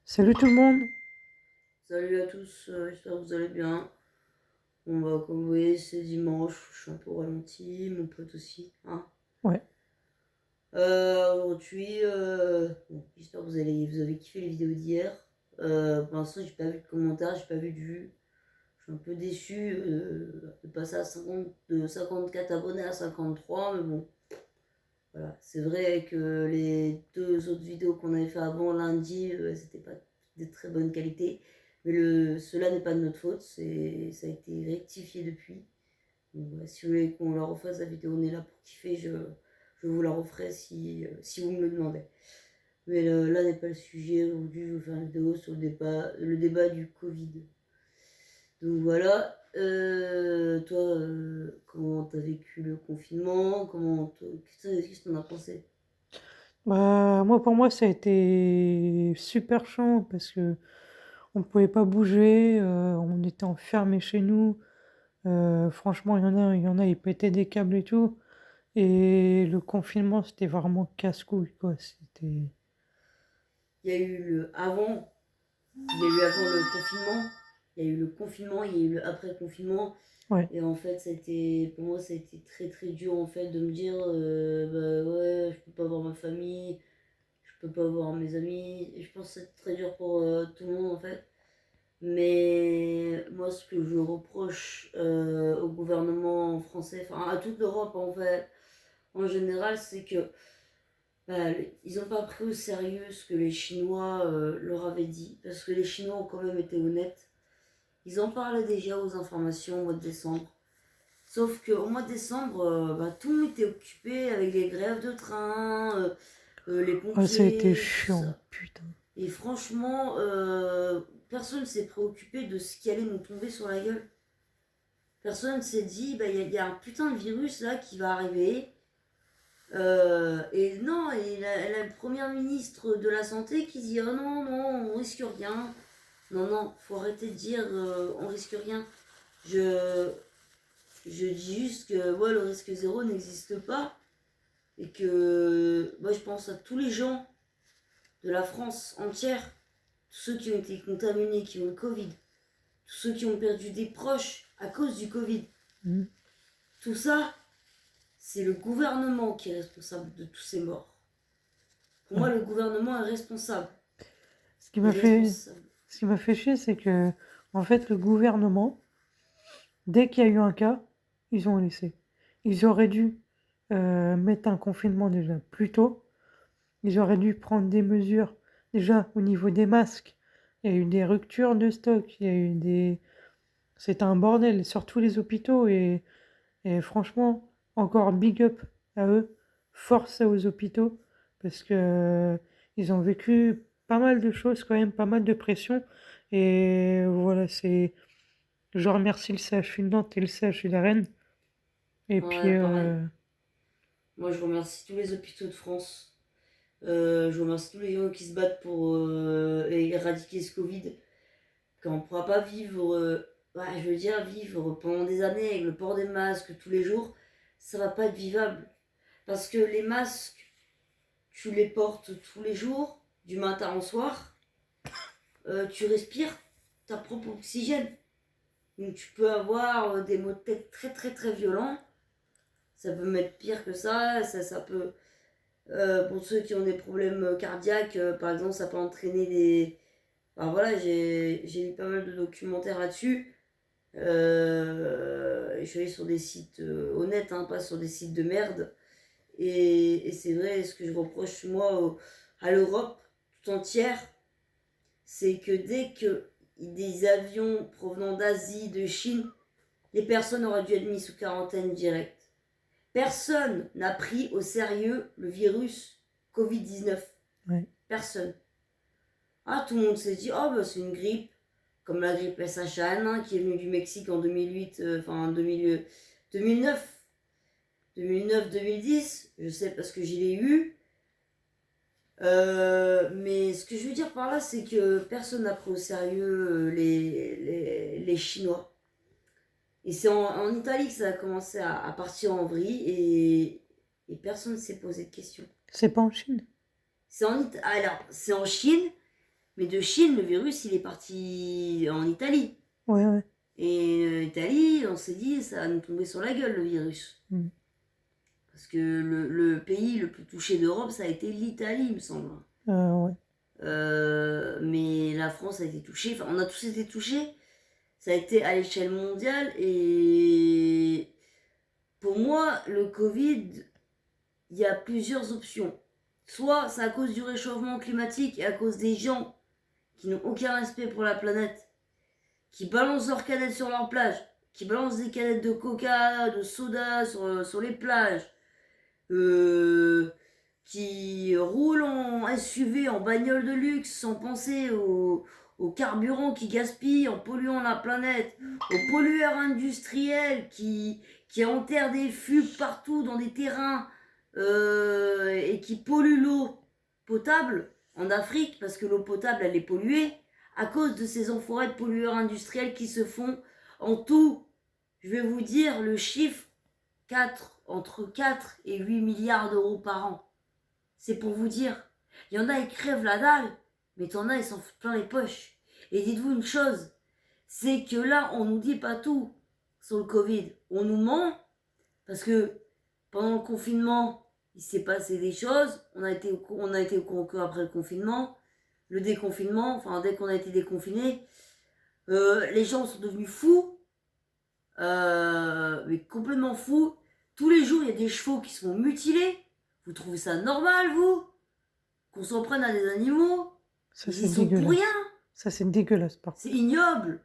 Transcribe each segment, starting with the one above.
Salut tout le monde. Salut à tous, j'espère que vous allez bien. Bon bah comme vous voyez c'est dimanche, je suis un peu ralenti, mon pote aussi. Hein. Ouais. Aujourd'hui, bon, j'espère que vous avez kiffé les vidéos d'hier. Pour l'instant j'ai pas vu de commentaires, j'ai pas vu de vues. Je suis un peu déçu de passer à 50, de 54 abonnés à 53, mais bon, voilà. C'est vrai que les deux autres vidéos qu'on avait fait avant lundi, c'était pas de très bonne qualité. Mais cela n'est pas de notre faute, ça a été rectifié depuis. Donc, voilà, si vous voulez qu'on la refasse la vidéo, on est là pour kiffer, je vous la referai si vous me le demandez. Mais là n'est pas le sujet, aujourd'hui je vais vous faire une vidéo sur le débat du Covid. Donc voilà, toi, comment t'as vécu le confinement? Qu'est-ce que t'en as pensé? Moi, pour moi, ça a été super chiant parce que on pouvait pas bouger, on était enfermés chez nous. Franchement, il y en a, ils pétaient des câbles et tout. Et le confinement, c'était vraiment casse-couille, quoi. C'était. Il y a eu le avant, il y a eu avant le confinement, il y a eu le confinement, il y a eu le après-confinement. Ouais. Et en fait, pour moi, ça a été très très dur en fait de me dire bah ouais, je peux pas voir ma famille, je peux pas voir mes amis. Et je pense que c'est très dur pour tout le monde en fait. Mais moi, ce que je reproche au gouvernement français, enfin à toute l'Europe en fait, en général, c'est que bah, ils n'ont pas pris au sérieux ce que les Chinois leur avaient dit. Parce que les Chinois ont quand même été honnêtes. Ils en parlaient déjà aux informations au mois de décembre. Sauf qu'au mois de décembre, bah, tout le monde était occupé avec les grèves de train, les Ah, ça a été pompiers, tout chiant, ça. putain. Et franchement, personne ne s'est préoccupé de ce qui allait nous tomber sur la gueule. Personne ne s'est dit, bah, y a un putain de virus là qui va arriver. Et non, et la première ministre de la Santé qui dit, oh non, non, on risque rien. Non, non, faut arrêter de dire, on risque rien. Je, je dis juste que ouais, le risque zéro n'existe pas. Et que moi je pense à tous les gens de la France entière, tous ceux qui ont été contaminés, qui ont le Covid, tous ceux qui ont perdu des proches à cause du Covid. Mhm. Tout ça, c'est le gouvernement qui est responsable de tous ces morts. Pour moi, Ouais. le gouvernement est responsable. Ce qui Est m'a fait, responsable. ce qui m'a fait chier, c'est que, en fait, le gouvernement, dès qu'il y a eu un cas, ils ont laissé. Ils auraient dû mettre un confinement déjà plus tôt. Ils auraient dû prendre des mesures déjà au niveau des masques. Il y a eu des ruptures de stock, il y a eu des. C'était un bordel sur tous les hôpitaux et franchement, encore big up à eux, force aux hôpitaux parce que ils ont vécu pas mal de choses quand même, pas mal de pression et voilà, c'est. Je remercie le CHU de Nantes et le CHU de Rennes et puis Ouais, pareil. Moi, je remercie tous les hôpitaux de France. Je remercie tous les gens qui se battent pour éradiquer ce Covid. Quand on ne pourra pas vivre, ouais, je veux dire, vivre pendant des années avec le port des masques tous les jours, ça va pas être vivable. Parce que les masques, tu les portes tous les jours, du matin au soir, tu respires ta propre oxygène. Donc tu peux avoir des maux de tête très très très violents. Ça peut mettre pire que ça peut. Pour ceux qui ont des problèmes cardiaques, par exemple, ça peut entraîner des. Enfin voilà, j'ai lu pas mal de documentaires là-dessus. Je suis allée sur des sites honnêtes, hein, pas sur des sites de merde. Et c'est vrai, ce que je reproche moi à l'Europe tout entière, c'est que dès que des avions provenant d'Asie, de Chine, les personnes auraient dû être mises sous quarantaine directe. Personne n'a pris au sérieux le virus Covid-19. ouais. Personne. Ah, tout le monde s'est dit, oh bah c'est une grippe, comme la grippe SH1 qui est venue du Mexique en 2008, enfin 2009, 2009-2010, je sais parce que j'y l'ai eu. Mais ce que je veux dire par là, c'est que personne n'a pris au sérieux les Chinois. Et c'est en Italie que ça a commencé à partir en vrille et personne ne s'est posé de questions. C'est pas en Chine. Alors, c'est en Chine, Mais de Chine, le virus, il est parti en Italie. Ouais, ouais. Et Italie, on s'est dit, ça va nous tomber sur la gueule, le virus. Mm. Parce que le pays le plus touché d'Europe, ça a été l'Italie, il me semble. Ouais. Mais la France a été touchée, enfin, on a tous été touchés. Ça a été à l'échelle mondiale. Et pour moi, le Covid, il y a plusieurs options. Soit c'est à cause du réchauffement climatique et à cause des gens qui n'ont aucun respect pour la planète, qui balancent leurs canettes sur leur plage, qui balancent des canettes de coca, de soda sur les plages, qui roulent en SUV, en bagnole de luxe, sans penser au carburant qui gaspille en polluant la planète, aux pollueurs industriels qui enterrent des fûts partout dans des terrains et qui polluent l'eau potable en Afrique, parce que l'eau potable elle est polluée à cause de ces enfoirés de pollueurs industriels qui se font en tout, je vais vous dire le chiffre, entre 4 et 8 milliards d'euros par an. C'est pour vous dire. Il y en a, ils crèvent la dalle, mais t'en as, ils s'en foutent plein les poches. Et dites-vous une chose, c'est que là, on nous dit pas tout sur le Covid. On nous ment, parce que pendant le confinement, il s'est passé des choses. On a été au courant après le confinement. Le déconfinement, enfin, dès qu'on a été déconfiné, les gens sont devenus fous, mais complètement fous. Tous les jours, il y a des chevaux qui se font mutiler. Vous trouvez ça normal, vous? Qu'on s'en prenne à des animaux? Ça, Ils c'est y sont pour dégueulasse. rien. Ça, c'est dégueulasse, par C'est contre. ignoble.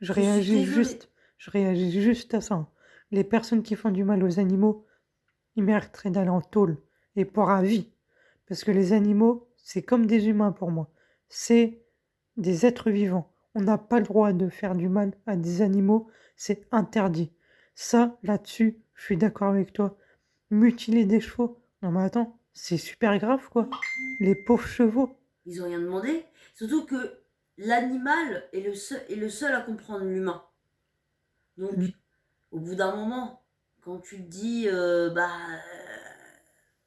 Je Je suis réagis désolée. je réagis juste à ça, hein. Les personnes qui font du mal aux animaux, ils mériteraient d'aller en tôle et pour à vie. Parce que les animaux, c'est comme des humains pour moi. C'est des êtres vivants. On n'a pas le droit de faire du mal à des animaux, c'est interdit. Ça, là-dessus, je suis d'accord avec toi. Mutiler des chevaux, non mais attends, c'est super grave quoi. Les pauvres chevaux. Ils ont rien demandé. Surtout que l'animal est le seul à comprendre l'humain. Mm. Donc, au bout d'un moment, quand tu te dis,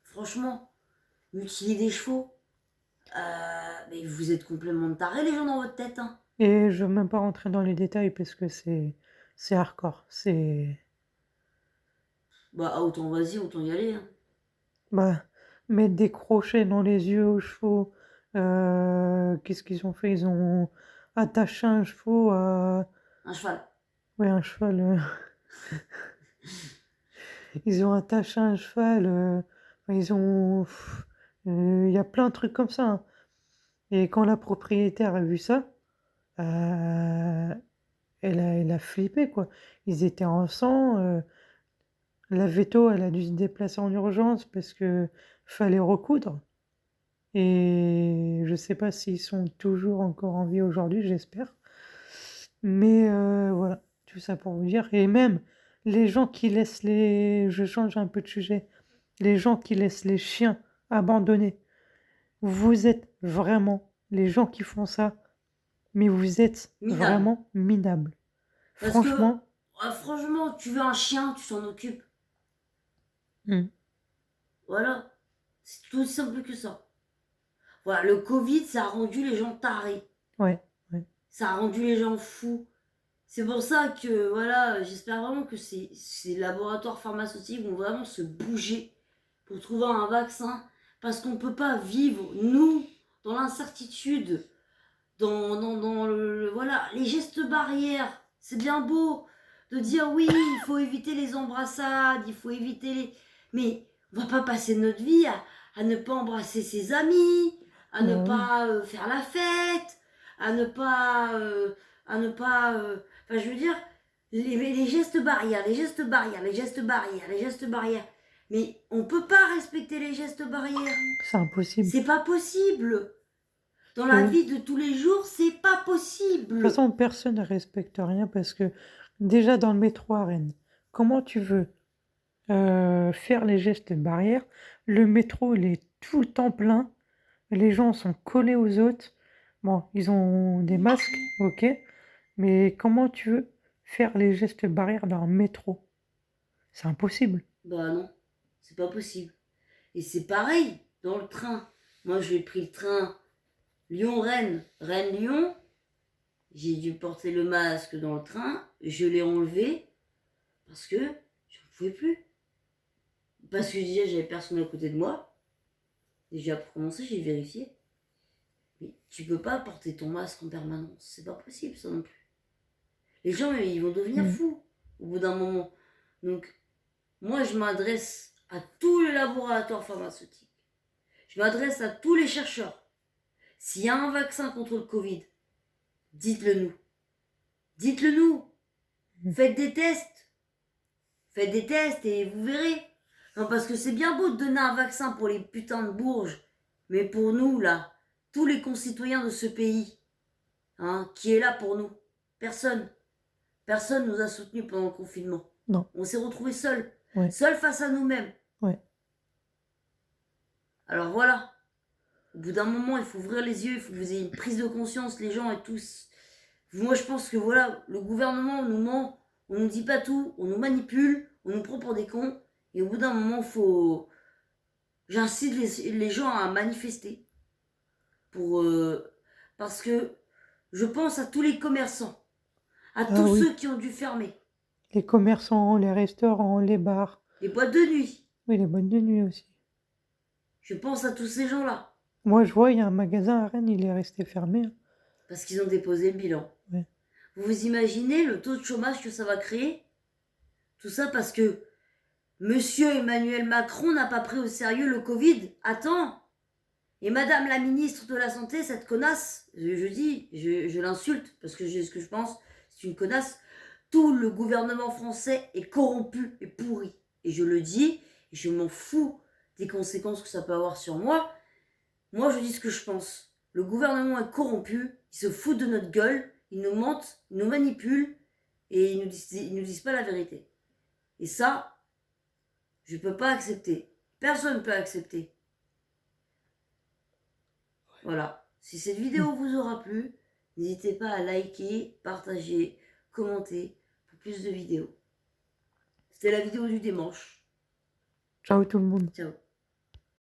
franchement, mutiler des chevaux, mais vous êtes complètement tarés les gens dans votre tête, hein. Et je veux même pas rentrer dans les détails parce que c'est hardcore. C'est Bah, autant vas-y, autant y aller, hein. bah mettre des crochets dans les yeux aux chevaux. Qu'est-ce qu'ils ont fait? Ils ont attaché un cheval à Un cheval. ouais un cheval. Ils ont attaché un cheval. Enfin, ils ont il y a plein de trucs comme ça, hein. Et quand la propriétaire a vu ça, euh, elle a flippé quoi. Ils étaient en sang. La veto, elle a dû se déplacer en urgence parce que fallait recoudre. Et je sais pas s'ils sont toujours encore en vie aujourd'hui, j'espère. Mais voilà, tout ça pour vous dire. Et même les gens qui laissent les... Je change un peu de sujet. Les gens qui laissent les chiens abandonnés. Vous êtes vraiment les gens qui font ça, mais vous êtes Minable. vraiment minables. Parce que, Franchement, franchement, tu veux un chien, tu s'en occupes. hmm, Voilà. C'est tout aussi simple que ça. Voilà, le Covid, ça a rendu les gens tarés. ouais, ouais. Ça a rendu les gens fous. C'est pour ça que, voilà, j'espère vraiment que ces laboratoires pharmaceutiques vont vraiment se bouger pour trouver un vaccin. Parce qu'on ne peut pas vivre, nous, dans l'incertitude, voilà, les gestes barrières. C'est bien beau de dire oui, il faut éviter les embrassades, il faut éviter les... Mais on va pas passer notre vie à ne pas embrasser ses amis, à ne Bah oui. pas faire la fête, à ne pas... Enfin, je veux dire, les gestes barrières, les gestes barrières, les gestes barrières, les gestes barrières. Mais on peut pas respecter les gestes barrières. C'est impossible. C'est pas possible. Dans la Et vie de tous les jours, c'est pas de toute possible. façon, personne ne respecte rien parce que déjà dans le métro à Rennes, comment tu veux faire les gestes barrières? Le métro, il est tout le temps plein. Les gens sont collés aux autres. Bon, ils ont des masques, ok. Mais comment tu veux faire les gestes barrières dans un métro? C'est impossible. Bah non, c'est pas possible. Et c'est pareil dans le train. Moi, j'ai pris le train Lyon-Rennes, Rennes-Lyon, j'ai dû porter le masque dans le train, je l'ai enlevé parce que j'en pouvais plus. Parce que déjà, j'avais personne à côté de moi. Déjà, pour commencer, j'ai vérifié. Mais tu peux pas porter ton masque en permanence, c'est pas possible ça non plus. Les gens, ils vont devenir fous au bout d'un moment. Donc, moi, je m'adresse à tous les laboratoires pharmaceutiques. Je m'adresse à tous les chercheurs. S'il y a un vaccin contre le Covid, dites-le nous. Dites-le nous. Faites des tests. Faites des tests et vous verrez. Non, parce que c'est bien beau de donner un vaccin pour les putains de bourges. Mais pour nous, là, tous les concitoyens de ce pays, hein, qui est là pour nous? Personne. Personne nous a soutenus pendant le confinement. Non. On s'est retrouvés seuls. Ouais. Seuls face à nous-mêmes. Ouais. Alors voilà. Au bout d'un moment, il faut ouvrir les yeux, il faut que vous ayez une prise de conscience, les gens et tous. Moi, je pense que voilà, le gouvernement nous ment, on nous dit pas tout, on nous manipule, on nous prend pour des cons. Et au bout d'un moment, faut... J'incite les gens à manifester. Parce que je pense à tous les commerçants, à tous ceux qui ont dû fermer. Les commerçants, les restaurants, les bars. Les boîtes de nuit. Oui, les boîtes de nuit aussi. Je pense à tous ces gens-là. Moi, je vois, il y a un magasin à Rennes, il est resté fermé. Parce qu'ils ont déposé le bilan. Ouais. Vous vous imaginez le taux de chômage que ça va créer? Tout ça parce que Monsieur Emmanuel Macron n'a pas pris au sérieux le Covid. Attends. Et Madame la ministre de la Santé, cette connasse, je l'insulte parce que j'ai ce que je pense, c'est une connasse. Tout le gouvernement français est corrompu et pourri. Et je le dis, et je m'en fous des conséquences que ça peut avoir sur moi. Moi, je dis ce que je pense. Le gouvernement est corrompu, ils se foutent de notre gueule, ils nous mentent, ils nous manipulent, et ils nous disent pas la vérité. Et ça, je peux pas accepter. Personne ne peut accepter. Voilà. Si cette vidéo vous aura plu, n'hésitez pas à liker, partager, commenter pour plus de vidéos. C'était la vidéo du dimanche. Ciao tout le monde. Ciao.